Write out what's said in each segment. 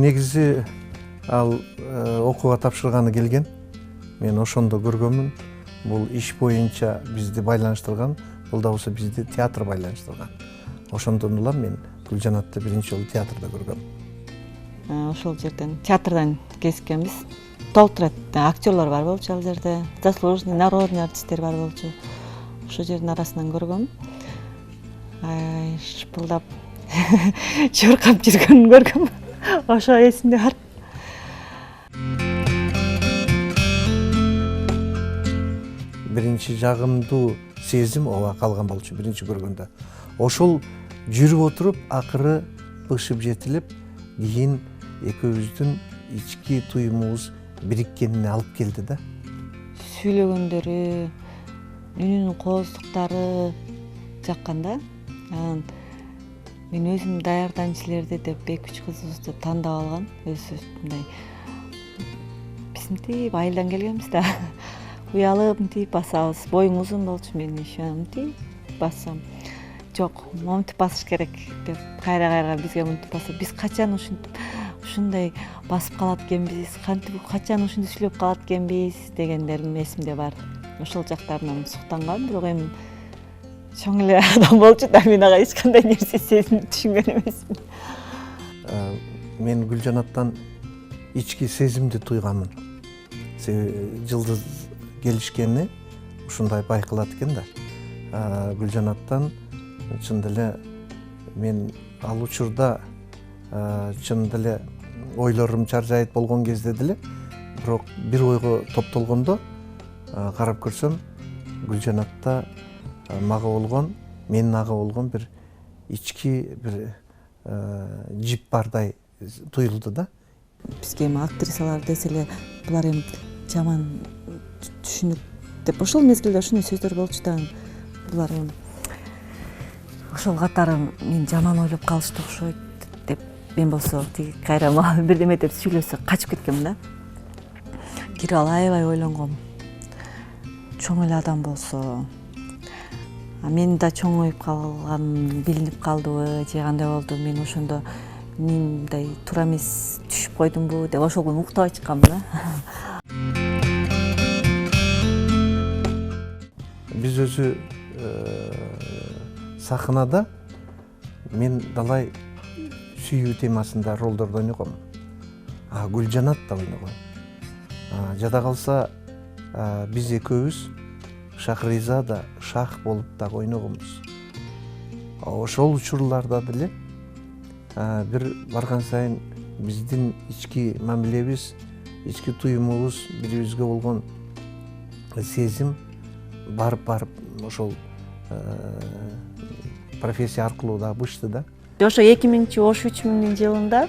негизи ал окууга тапшырганы келген. Мен ошондо көргөнмүн. Бул иш боюнча бизди байланыштырган, бул да болсо бизди театр байланыштырган. Ошондон улам мен Гүлжанатты биринчи жолу театрда көргөм. Ошол жерден театрдан кезиккенбиз. Толтура актерлор бар болчу ал жерде, заслуженный, народный артисттер бар болчу. Ошол жердин арасынан көргөм. Шыпылдап чуркап жүргөнүн көргөм. Ошо эсимде бар. Биринчи жагымдуу сезим ооба калган болчу биринчи көргөндө. Ошол жүрүп отуруп акыры бышып жетилип, кийин экөөбүздүн ички туюмубуз бириккенине алып келди да. Сүйлөгөндөрү, үнүнүн кооздуктары жаккан да. Мен өзүм даярданчу элерди деп 2-3 кызыбызды тандап алган. Өзүбүз мындай биз мынтип айылдан келгенбиз да. Уялып мынтип басабыз. Боюң узун болчу, мен еще мынтип бассам. Жок, моментип басыш керек деп кайра бизге моментип басып, биз качан ушундай басып калат экенбиз, качан ушундай сүйлөп калат экенбиз дегендерим эсимде бар. Ошол жактарынан суктанган, бирок эми чоң эле адам болчу да, мен ага эч кандай нерсе сезим түшүнгөн эмесмин. Мен Гүлжанаттан ички сезимди туйганмын. Жылдыз келишкени ушундай байкалат экен да. Гүлжанаттан чын деле мен ал учурда чын деле ойлорум чаржайыт болгон кезде деле, бирок бир ойго топтолгондо карап көрсөм, Гүлжанатта мага болгон, менин ага болгон бир ички бир жип бардай туюлду да. Бизге эми актрисалар десе эле булар эми жаман түшүнүк деп ошол мезгилде ушундай сөздөр болчу да. Булар ошол катары мен жаман ойлоп калышты окшойт деп, мен болсо тиги кайра мага бирдеме деп сүйлөсө качып кеткенмин да. Кирип алып аябай ойлонгом. Чоң эле адам болсо, мен да чоңоюп калган билинип калдыбы же кандай болду? Мен ошондо мындай туура эмес түшүп койдумбу деп ошол күнү уктабай чыкканмын да. Биз өзү сахнада мен далай сүйүү темасында ролдорду ойногом. Гүлжанат да ойногон. Жада калса биз экөөбүз Шахриза да Шах болуп дагы ойногонбуз. Ошол учурларда деле бир барган сайын биздин ички мамилебиз, ички туюмубуз, бирибизге болгон сезим барып ошол профессия аркылуу да бышты да. Ошо 2000-3000 жылында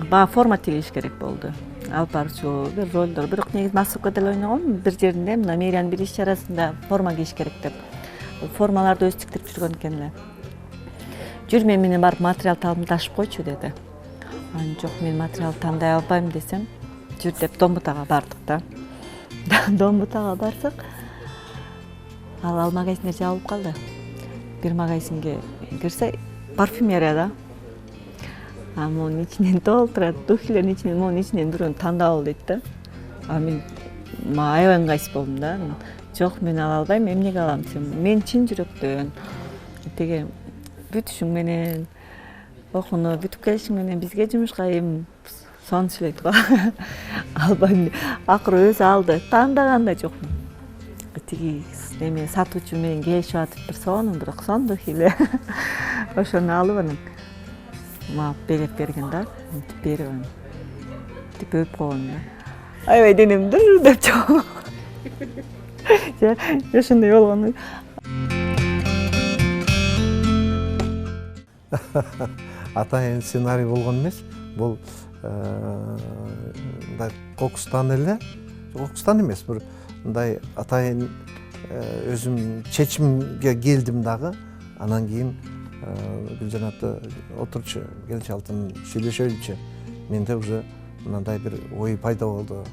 баа форма тигиш керек болду. Алып барчу бир ролдор, бирок негизи массовка деле ойногом. Бир жеринде мына мэриянын бир иш чарасында форма кийиш керек деп. Формаларды өзү тиктирип жүргөн экен эле. Жүр, мен менен барып материал тандашып койчу деди. Жок, мен материал тандай албайм десем, жүр деп Домбутага бардык да. Домбутага барсак, ал магазиндер жабылып калды. Бир магазинге кирсе, парфюмерия да. Монун ичинен толтурат, духилердин ичинен, монун ичинен бирөөнү тандап ал дейт да. Мен аябай ыңгайсыз болдум да. Жок, мен ала албайм, эмнеге алам десем, мен чын жүрөктөн тиги бүтүшүң менен, окууну бүтүп келишиң менен бизге жумушка эми сонун сүйлөйт го. Албайм. Акыры өзү алды. Тандаганда жок. Тиги эме сатуучу менен келишип атып бир сонун, бирок сонун эле. Ошону алып анан мага белек берген да. Мынтип берип анан тип өп койгон да. Аябай денем дүр деп чыгып. Ошондой болгон. Атайын сценарий болгон эмес. Бул мындай кокустан эле, кокустан эмес, бир мындай атайын өзүм чечимге келдим дагы. Анан кийин Гүлжанатты отурчу, келчи алтын сүйлөшөлүчү. Менде уже мындай бир ой пайда болду.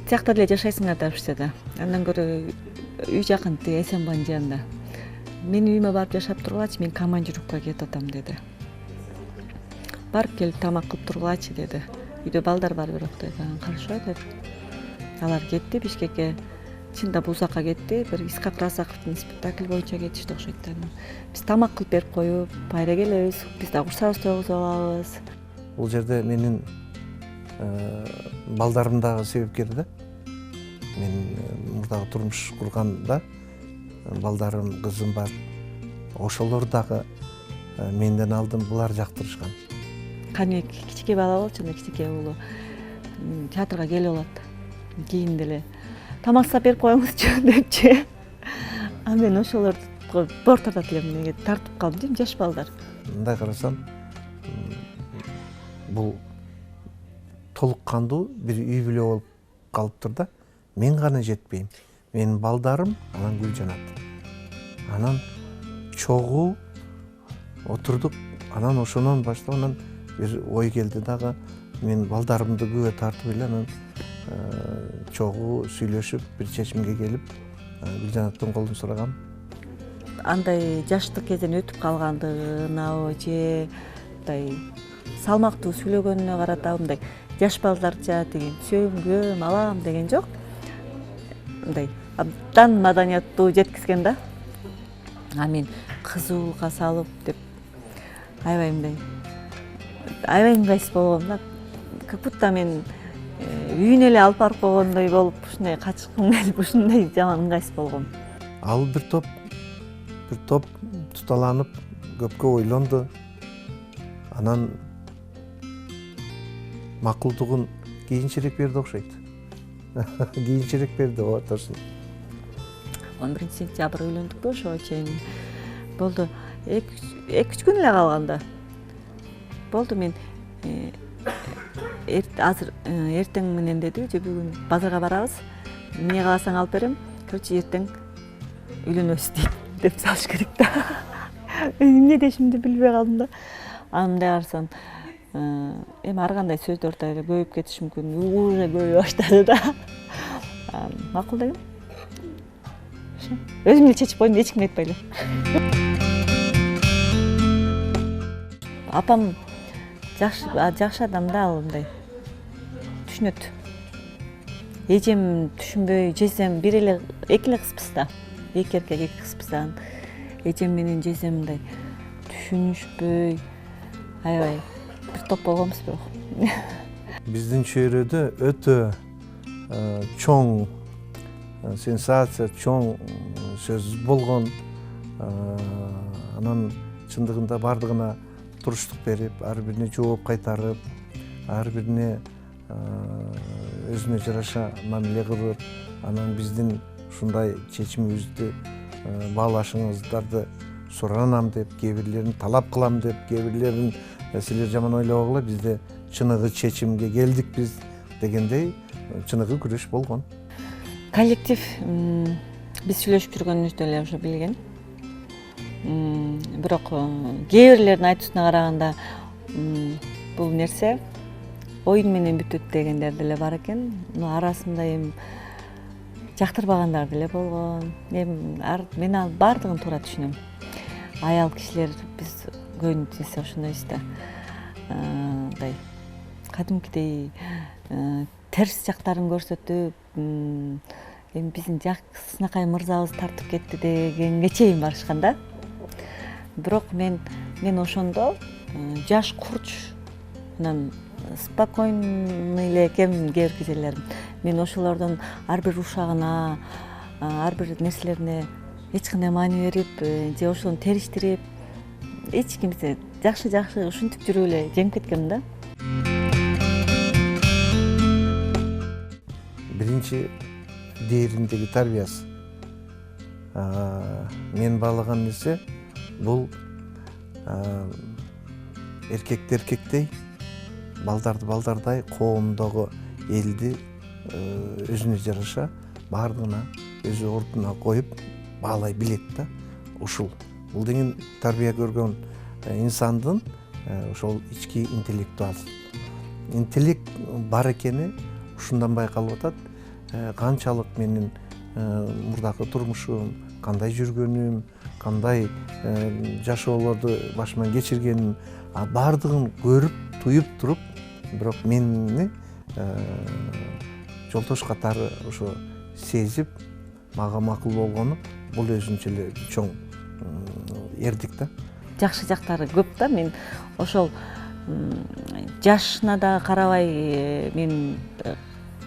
Тиякта деле жашайсыңар да да. Андан көрө үй жакын Эсенбайдын жанында. Мен үйүмө барып жашап тургачы, мен командировкага кетип атам деди. барып келип тамак кылып тургулачы деди. Үйдө балдар бар бирок деди. Каршы деп. Алар кетти Бишкекке. Чында бул жакка кетти. Бир Исхак Расаковдун спектакли боюнча кетишти окшойт да. Биз тамак кылып берип коюп, пайда келебиз. Биз да курсабызды тогузуп алабыз. Бул жерде менин балдарым дагы себепкер да. Мен мурдагы турмуш курганда балдарым, кызым бар. Ошолор дагы менден алдын булар жактырышкан. Каныбек кичике бала болчу, кичике уулу. Театрга келип алат. Кийин деле тамак сап берип коюңузчу депчи. А мен ошолорду бор тартат элем, неге тартып калдым дейм, жаш балдар. Мындай карасам, бул толук кандуу бир үй бүлө болуп калыптыр да. Мен гана жетпейм. Менин балдарым, анан Гүлжанат. Анан чогуу отурдук, анан ошонон баштап анан бир ой келди дагы. Мен балдарымды күбө тартып эле анан чогуу сүйлөшүп, бир чечимге келип, Гүлжанаттын колун сурагам. Андай жаштык кезден өтүп калгандыгынабы же мындай салмактуу сүйлөгөнүнө карата мындай жаш балдарча тиги сөйгөм, алам деген жок. Мындай абдан маданияттуу жеткизген да. А мен кызуулукка салып деп аябай мындай ыңгайсыз болгом да. Как будто мен үйүнө эле алып барып койгондой болуп, ушундай качкым келип, ушундай жаман ыңгайсыз болгом. Ал бир топ туталанып, көпкө ойлонду. Анан макулдугун кийинчерээк берди окшойт. Кийинчерээк берди, ортосун. 11 сентябрь үйлөндүк да, ошого чейин болду. 2-3 күн эле калганда болду. Мен азыр эртең менен деди, же бүгүн базарга барабыз. Эмне кааласаң алып берем. Короче, эртең үйлөнөбүз деп салыш керек да. Эмне дешимди билбей калдым да. Андай карасам, эми ар кандай сөздөр да эле көбөйүп кетиши мүмкүн. Уже көбөй баштады да. Макул дегем. Өзүм эле чечип койдум, эч кимге айтпай эле. Апам жакшы адам да, ал мындай түшүнөт. Эжем түшүнбөй, жесем бир эле эки эле кызбыз да. Эки эркек, эки кызбыз да. Эжем менен жесем мындай түшүнүшпөй, аябай бир топ болгонбуз бирок. Биздин чөйрөдө өтө чоң сенсация, чоң сөз болгон. Анан чындыгында бардыгына туруштук берип, ар бирине жооп кайтарып, ар бирине өзүнө жараша мамиле кылып, анан биздин ушундай чечимибизди баалашыңыздарды суранам деп, кээ бирлерин талап кылам деп, кээ бирлерин силер жаман ойлобогула, бизде чыныгы чечимге келдик биз дегендей чыныгы күрөш болгон. Коллектив биз сүйлөшүп жүргөнүбүздө эле уже билген. Бирок кээ бирлердин айтуусуна караганда бул нерсе оюн менен бүтөт дегендер деле бар экен. Арасында эми жактырбагандар деле болгон. Мен ал бардыгын туура түшүнөм. Аял кишилер биз көбүнчөсү ошондойбуз да. Мындай кадимкидей терс жактарын көрсөтүп, эми биздин жаксынакай мырзабыз тартып кетти дегенге чейин барышкан да. Бирок мен ошондо жаш курч, анан спокойный эле экен кээ бир кезелерим. Мен ошолордун ар бир ушагына, ар бир нерселерине эч кандай маани берип, же ошону териштирип, эч кимсе жакшы ушинтип жүрүп эле жеңип кеткенмин да. Биринчи дээриндеги тарбиясы. Мен баалаган нерсе бул эркекти эркектей, балдарды балдардай, коомдогу элди өзүнө жараша баардыгына өзү ордуна коюп баалай билет да. Ушул бул деген тарбия көргөн инсандын ошол ички интеллект бар экени ушундан байкалып атат. Канчалык менин мурдакы турмушум, кандай жүргөнүм, кандай жашоолорду башыман кечиргеним баардыгын көрүп, туюп туруп, бирок мени жолдош катары ошо сезип, мага макул болгону бул өзүнчө эле чоң эрдик да. Жакшы жактары көп да. Мен ошол жашына да карабай мен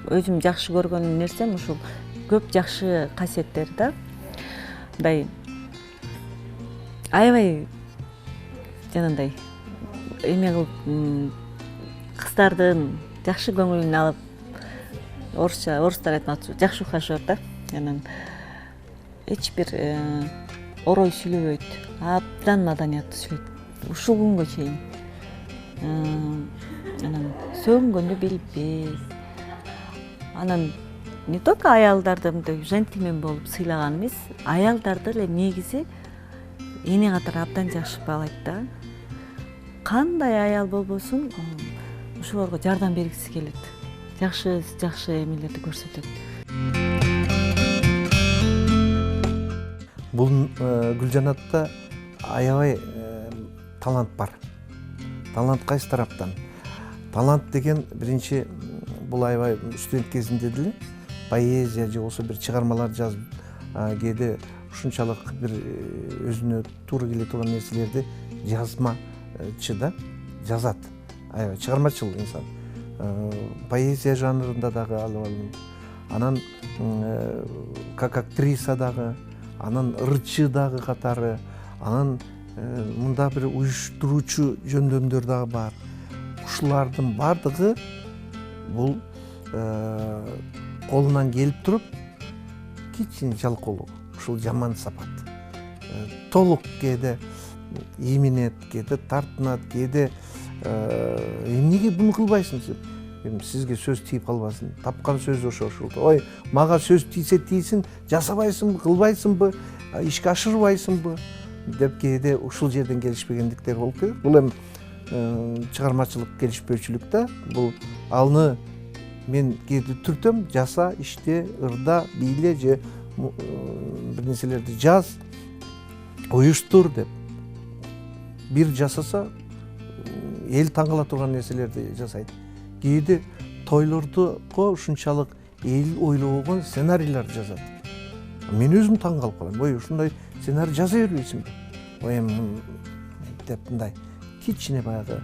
өзүм жакшы көргөн нерсем ушул көп жакшы касиеттер да. Мындай аябай жанагындай эме кылып кыздардын жакшы көңүлүн алып, орустар айтмакчы жакшы ухажер да. Анан эч бир орой сүйлөбөйт, абдан маданияттуу сүйлөйт ушул күнгө чейин. Анан сөгүнгөндү билбейт. Анан не только аялдарды мындай жентилмен болуп сыйлаган эмес, аялдарды эле негизи эне катары абдан жакшы баалайт да. Кандай аял болбосун, ошолорго жардам бергиси келет. Жакшы эмелерди көрсөтөт. Бул Гүлжанатта аябай талант бар. Талант кайсы тараптан? Талант деген биринчи бул аябай студент кезинде деле поэзия же болбосо бир чыгармалар жазып, кээде ушунчалык бир өзүнө туура келе турган нерселерди жазмачы да, жазат. Аябай чыгармачыл инсан. Поэзия жанрында дагы алып алдым. Анан как актриса дагы, анан ырчы дагы катары, анан мында бир уюштуруучу жөндөмдөр дагы бар. Ушулардын бардыгы бул колунан келип туруп кичине жалкоолук, ушул жаман сапат. Толук кээде ийминет, кээде тартынат, кээде эмнеге буну кылбайсың деп. Сизге сөз тийип калбасын. Тапкан сөз ошол. Ой, мага сөз тийсе тийсин, жасабайсыңбы, кылбайсыңбы, ишке ашырбайсыңбы деп кээде ушул жерден келишпегендиктер болуп кетет. Бул эми чыгармачылык келишпөөчүлүк да. Бул алны мен кээде түртөм, жаса, иште, ырда, бийле же бир нерселерди жаз, уюштур деп. Бир жасаса эл таң кала турган нерселерди жасайт. Кээде тойлордуго ушунчалык эл ойлобогон сценарийлер жазат. Мен өзүм таң калып калам. Ой, ушундай сценарий жаза бербейсиңби? Ой, деп мындай кичине баягы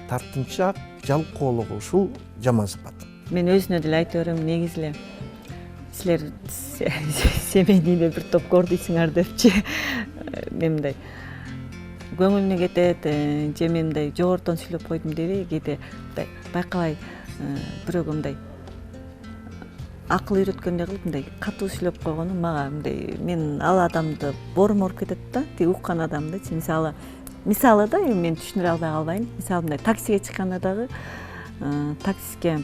тартынчаак, жалкоолук ушул жаман сапат. Мен өзүнө деле айта берем, негизи эле силер семейный бир топ көрдүйсүңөр депчи. Мен мындай көңүлүнө кетет, же мен мындай жогорудон сүйлөп койдум деби, кээде байкабай бирөөгө мындай акыл үйрөткөндөй кылып мындай катуу сүйлөп койгону мага мындай мен ал адамды боорум ооруп кетет да, тиги уккан адамды. Мисалы да, мен түшүндүрө албай калбайм. Мисалы мындай таксиге чыкканда дагы таксиске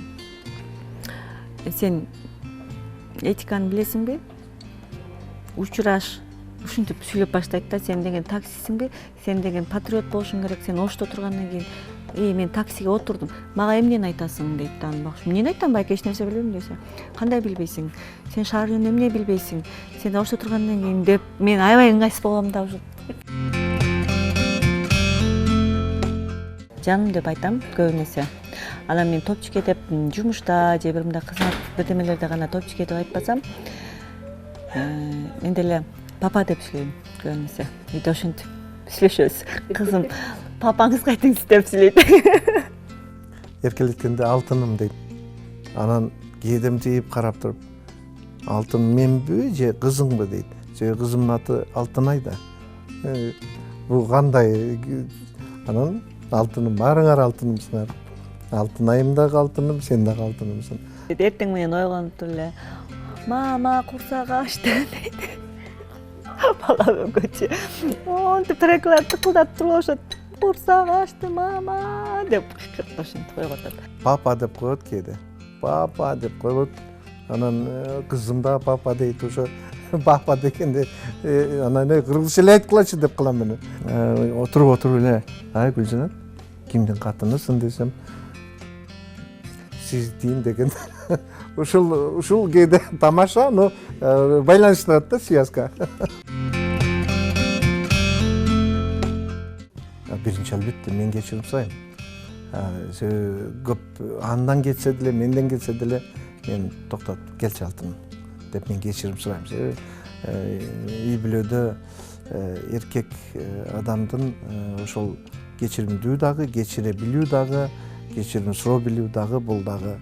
сен этиканы билесиңби? Учураш ушинтип сүйлөп баштайт да, сен деген таксисиңби? Сен деген патриот болушуң керек. Сен ошто тургандан кийин мен таксиге отурдум. Мага эмнени айтасың дейт да. Эмнени айтам, байке эч нерсе билбейм десе. Кандай билбейсиң? Сен шаар жөнүндө эмне билбейсиң? Сен ошто тургандан кийин деп мен аябай ыңгайсыз болгом да. Жаным деп айтам көбүнесе. Анан мен топчуке деп жумушта же бир мындай кызмат бирдемелерде гана топчуке деп айтпасам, мен деле папа деп сүйлөйм көбүнесе. Үйдө ошентип сүйлөшөбүз. Кызым, папаңызга айтыңыз деп сүйлөйт. Эркелеткенде алтыным дейт. Анан кээде мынтип карап туруп, алтын менби же кызыңбы дейт. Себеби кызымдын аты Алтынай да. Бул кандай? Анан алтыным, баарыңар алтынымсыңар. Алтынайым дагы алтыным, сен дагы алтынымсың. Эртең менен ойгонуп эле, мама курсагы ачты дейт. Бала өкөчү. Монтип тиреклер тыкылдап туруп ошо курсагы ачты мама деп ошентип койготот. Папа деп коет кээде. Папа деп коет. Анан кызым да папа дейт. Ошо папа дегенде анан кыргызча эле айткылачы деп калам мен. Отуруп эле, ай Гүлжанат, кимдин катынысың десем, сиз дейин деген ушул кээде тамаша, но байланыштырат да связка. Биринчи албетте мен кечирим сурайм. Көп андан кетсе деле, менден кетсе деле мен токтот келчи алтын деп мен кечирим сурайм. Себеби үй бүлөдө эркек адамдын ошол кечиримдүү дагы, кечире билүү дагы, кечирим суроо билүү дагы бул дагы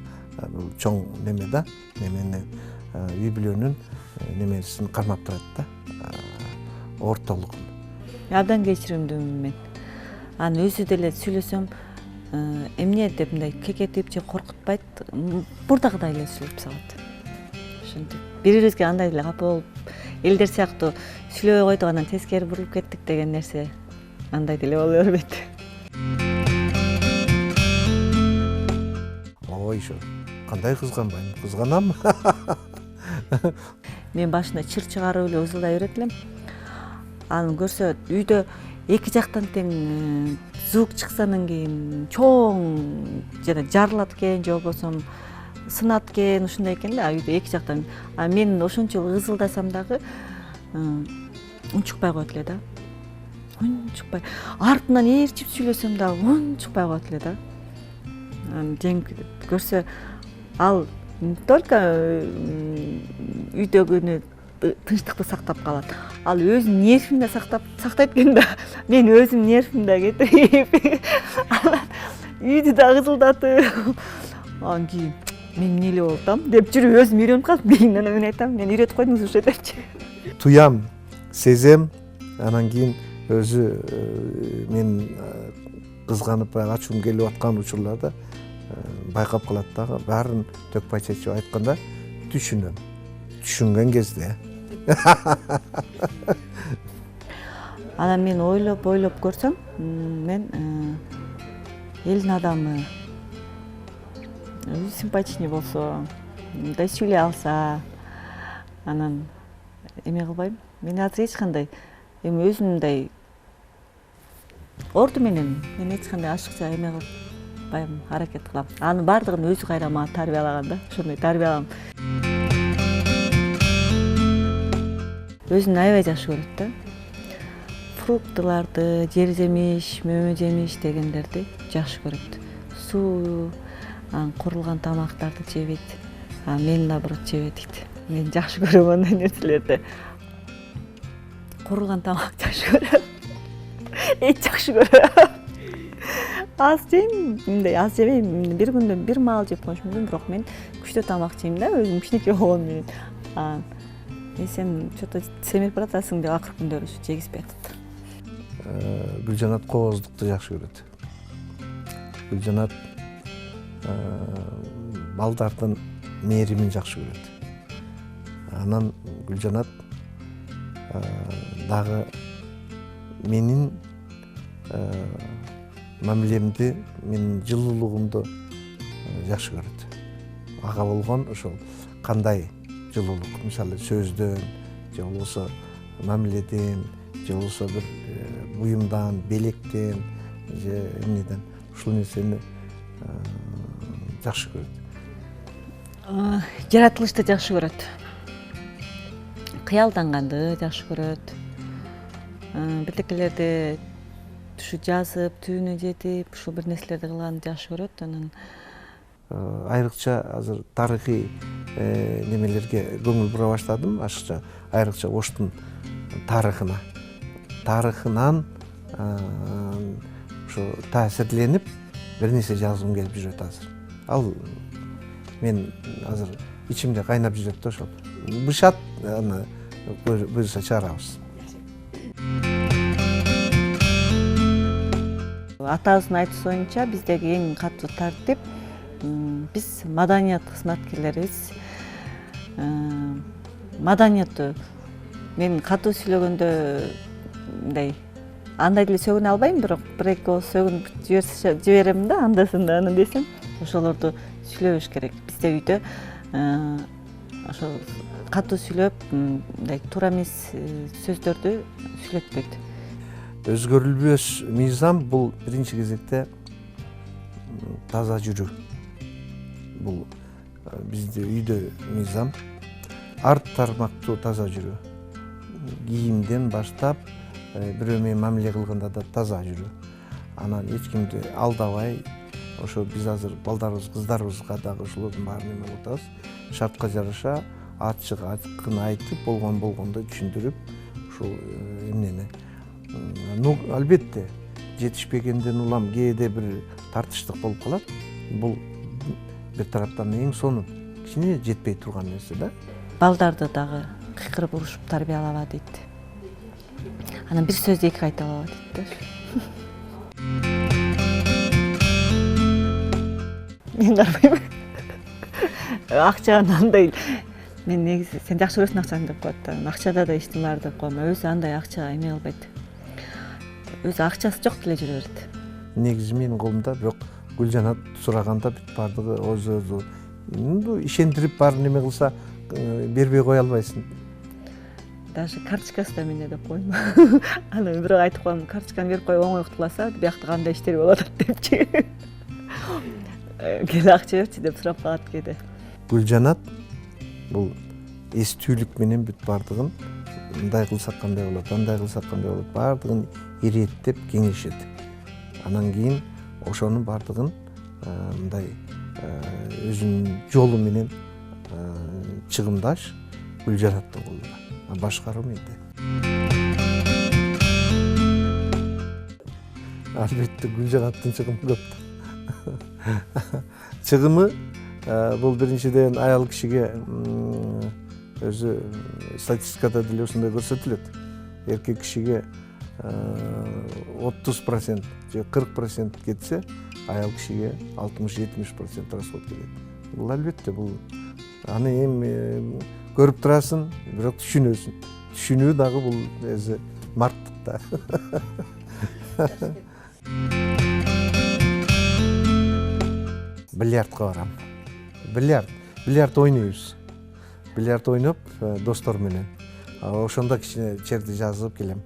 чоң неме да. Немени үй бүлөнүн немесин кармап турат да. Ортолугун. Абдан кечиримдүүмүн мен. Анан өзү деле сүйлөсөм, эмне деп мындай кекетип же коркутпайт, мурдагыдай эле сүйлөп салат. Ошентип бири-бирибизге андай эле капа болуп, элдер сыяктуу сүйлөбөй койдук, анан тескери бурулуп кеттик деген нерсе андай деле боло бербейт. Ой, кандай кызганбайм, кызганам. Мен башында чыр чыгарып эле узулдай берет элем. Анан көрсө үйдө эки жактан тең звук чыксанан кийин чоң жана жарылат экен, же болбосо сынат экен, ушундай экен да үйдө эки жактан. А мен ошончолук ызылдасам дагы унчукпай коет эле да. Унчукпай. Артынан ээрчип сүйлөсөм дагы унчукпай коет эле да. Жең көрсө ал только үйдөгүнү тынчтыкты сактап калат. Ал өзүнүн нервин да сактайт экен да. Мен өзүм нервим да кетип, үйдү да ызылдатып, анан кийин мен эмне эле болдум деп жүрүп өзүм үйрөнүп калдым. Кийин анан мен айтам, мен үйрөтүп койдуңуз ушу депчи. Туям, сезем, анан кийин өзү мен кызганып ачуум келип аткан учурларда байкап калат дагы, баарын төкпай чечип айтканда түшүнөм. Түшүнгөн кезде. Анан мен ойлоп көрсөм, мен элдин адамы симпатичный болсо, мындай сүйлөй алса, анан эме кылбайм. Мен азыр эч кандай эми өзүм мындай орду менен мен эч кандай ашыкча эме кылбайм, аракет кылам. Анын баардыгын өзү кайра мага тарбиялаган да, ошондой тарбиялаган. Өзүн аябай жакшы көрөт да. Фруктыларды, жер жемиш, мөмө жемиш дегендерди жакшы көрөт. Суу, курулган тамактарды жебейт. Мен наоборот жебейт дейт. Мен жакшы көрөм андай нерселерди. Курулган тамак жакшы көрөм. Эч жакшы көрөм. Аз жейм, мындай аз жебейм. Бир күндө бир маал жеп коюш мүмкүн, бирок мен күчтүү тамак жейм да, өзүм кичинекей болгону менен. Сен что-то семирип баратасың деп акыркы күндөрү жегизбей атат. Гүлжанат кооздукту жакшы көрөт. Гүлжанат балдардын мээримин жакшы көрөт. Анан Гүлжанат дагы менин мамилемди, менин жылуулугумду жакшы көрөт. Ага болгон ошол кандай жылуулук, мисалы сөздөн, же болбосо мамиледен, же болбосо бир буюмдан, белектен, же эмнеден ушул нерсени жакшы көрөт. Жаратылышты жакшы көрөт. Кыялданганды жакшы көрөт. Бирдекелерди ушу жазып, түбүнө жетип, ушул бир нерселерди кылганды жакшы көрөт. Анан айрыкча азыр тарыхый немелерге көңүл бура баштадым, ашыкча айрыкча Оштун тарыхынан ушу таасирленип бир нерсе жазгым келип жүрөт азыр. Ал мен азыр ичимде кайнап жүрөт да, ошол бышат, аны буюрса чыгарабыз. Атабыздын айтуусунча биздеги эң катуу тартип биз маданият кызматкерлерибиз. Маданияттуу мен катуу сүйлөгөндө мындай андай деле сөгүнө албайм, бирок бир эки ооз сөгүнүп жиберем да анда-санда. Анан десем ошолорду сүйлөбөш керек. Бизде үйдө ошол катуу сүйлөп, мындай туура эмес сөздөрдү сүйлөтпөйт. Өзгөрүлбөс мыйзам бул биринчи кезекте таза жүрүү. Бул бизде үйдө мыйзам арт тармактуу таза жүрүү. Кийимден баштап бирөө менен мамиле кылганда да таза жүрүү. Анан эч кимди алдабай, ошо биз азыр балдарыбыз, кыздарыбызга дагы ушулордун баарын эме кылып атабыз. Шартка жараша ачык айткын айтып, болгондой түшүндүрүп, ушул эмнени. Ну, албетте, жетишпегенден улам кээде бир тартыштык болуп калат. Бул бир тараптан эң сонун, кичине жетпей турган нерсе да. Балдарды дагы кыйкырып урушуп тарбиялаба дейт. Анан бир сөздү эки кайталаба дейт да. Мен дарбайм. Акчаны андай мен негизи сен жакшы көрөсүң акчаны деп коет да. Акчада да иштин бар деп коем. Өзү андай акча эме кылбайт. Өзү акчасы жок деле жүрө берет. Негизи менин колумда, бирок Гүлжанат сураганда бүт бардыгы өзү ишендирип баарын эме кылса бербей кое албайсың. Даже карточкасы да менде деп коем. Аны бирөө айтып коем, карточканы берип коюп оңой кутуласа, биякта кандай иштер болуп атат депчи. Кел акча берчи деп сурап калат кээде. Гүлжанат бул эстүүлүк менен бүт бардыгын мындай кылсак кандай болот, андай кылсак кандай болот, бардыгын иреттеп кеңешет. Анан кийин ошонун бардыгын мындай өзүнүн жолу менен чыгымдаш Гүлжанаттын колунда. Башкаруу менде. Албетте Гүлжанаттын чыгымы көп. Чыгымы бул биринчиден аял кишиге өзү статистикада деле ушундай көрсөтүлөт. Эркек кишиге 30% же 40% кетсе, аял кишиге 60-70% расход келет. Бул албетте бул аны эми көрүп турасың, бирок түшүнөсүң. Түшүнүү дагы бул өзү марттык да. Бильярдка барам. Бильярд ойнойбуз. Бильярд ойноп достор менен. Ошондо кичине черди жазып келем.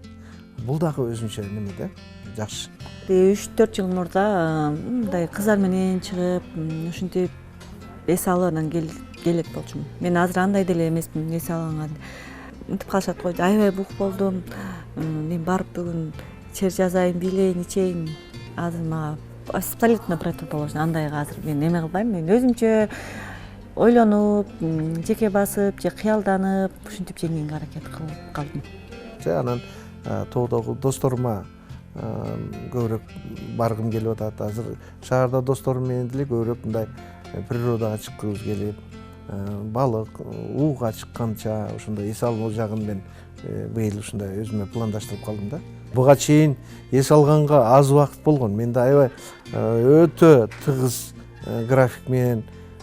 Бул дагы өзүнчө неме да, жакшы. 3-4 жыл мурда мындай кыздар менен чыгып, ушинтип эс алуудан келет болчумун. Мен азыр андай деле эмесмин, эс алган. Мынтип калышат го, аябай бук болдум. Мен барып бүгүн чер жазайын, бийлейин, ичейин. Азыр мага абсолютно противоположный. Андайга азыр мен эме кылбайм. Мен өзүмчө ойлонуп, жеке басып, же кыялданып, ушинтип жеңгенге аракет кылып калдым. Анан тоодогу досторума көбүрөөк баргым келип атат. Азыр шаарда досторум менен деле көбүрөөк мындай природага чыккыбыз келип, балык, ууга чыкканча ошондой эс алуу жагын мен быйыл ушундай өзүмө пландаштырып калдым да. Буга чейин эс алганга аз убакыт болгон. Менде аябай өтө тыгыз график менен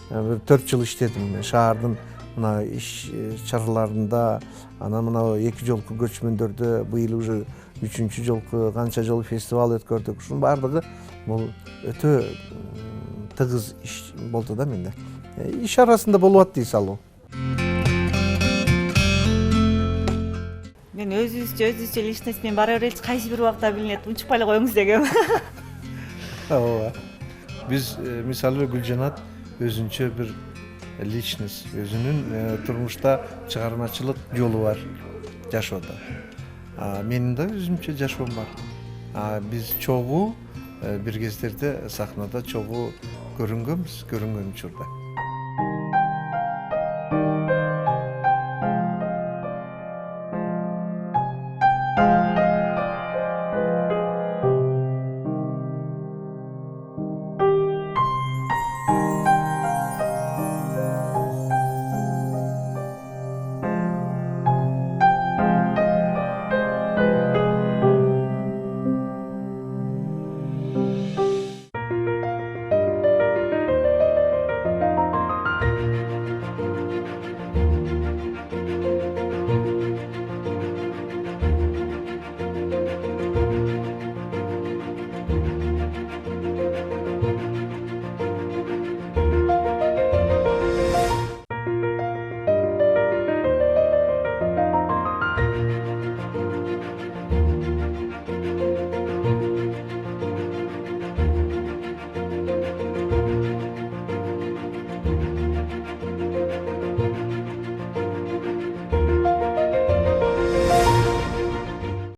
4 жыл иштедим. Шаардын мына иш чараларында, анан мына 2 жолку көчмөндөрдө, быйыл уже 3-чү жолку канча жол фестиваль өткөрдүк. Ушунун баардыгы бул өтө тыгыз иш болду да менде. Иш арасында болуп атты эс алуу. Мен өзүбүзчө личность менен бара береличи, кайсы бир убакта билинет, унчукпай эле коюңуз дегем. Ооба. Биз мисалы Гүлжанат өзүнчө бир личность, өзүнүн турмушта чыгармачылык жолу бар жашоодо. Менин да өзүмчө жашоом бар. Биз чогуу бир кездерде сахнада чогуу көрүнгөнбүз, көрүнгөн учурда.